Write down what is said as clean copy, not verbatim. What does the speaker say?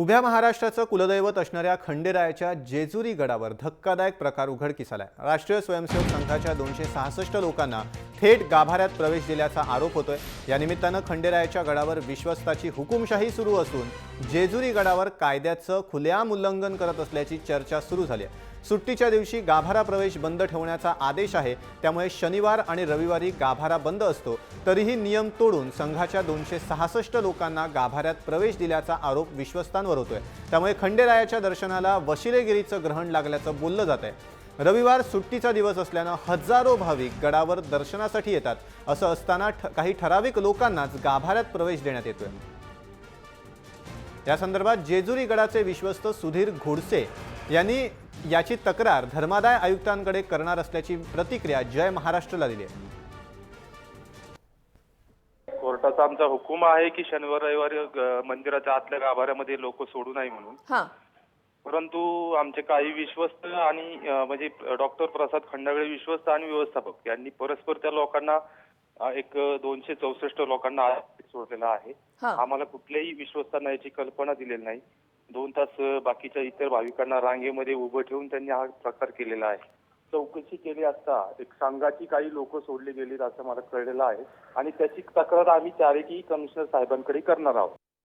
उभ्या महाराष्ट्राचं कुलदैवत असणाऱ्या खंडेरायाच्या जेजुरी गडावर धक्कादायक प्रकार उघडकीस आलाय। राष्ट्रीय स्वयंसेवक संघाच्या 266 लोकांना थेट गाभाऱ्यात प्रवेश दिल्याचा आरोप होतोय। या निमित्तानं खंडेरायाच्या गडावर विश्वस्ताची हुकुमशाही सुरू असून जेजुरी गडावर कायद्याचं खुलेआम उल्लंघन करत असल्याची चर्चा सुरू झाली आहे। सुट्टीच्या दिवशी गाभारा प्रवेश बंद ठेवण्याचा आदेश आहे, त्यामुळे शनिवार आणि रविवारी गाभारा बंद असतो, तरीही नियम तोडून संघाच्या 266 लोकांना गाभाऱ्यात प्रवेश दिल्याचा आरोप विश्वस्तांवर होतोय। त्यामुळे खंडेरायाच्या दर्शनाला वशिलेगिरीचं ग्रहण लागल्याचं बोललं जात आहे। रविवार सुट्टीचा दिवस असल्यानं हजारो भाविक गडावर दर्शनासाठी येतात। असं असताना काही ठराविक लोकांनाच गाभाऱ्यात प्रवेश देण्यात येतोय। या संदर्भात जेजुरी गडाचे विश्वस्त सुधीर घोडसे यांनी याची तक्रार धर्मादाय आयुक्तांकडे करणार असल्याची प्रतिक्रिया जय महाराष्ट्रला दिली आहे। कोर्टाचा आमचा हुकूम आहे की शनिवार रविवारी मंदिराच्या आतल्या गाभाऱ्यामध्ये लोक सोडू नये म्हणून। परंतु आमचे काही विश्वस्त आणि म्हणजे डॉक्टर प्रसाद खंडागळे विश्वस्त आणि व्यवस्थापक यांनी परस्पर त्या लोकांना एक 264 लोकांना सोडलेला आहे। आम्हाला कुठल्याही विश्वस्तांना याची कल्पना दिलेली नाही। 2 तास बाकीच्या इतर भाविकांना रांगेमध्ये उभं ठेवून त्यांनी हा प्रकार केलेला आहे। चौकशी केली असता एक संघाची काही लोक सोडली गेलीत असं मला कळलेलं आहे आणि त्याची तक्रार आम्ही चॅरिटी कमिशनर साहेबांकडे करणार आहोत।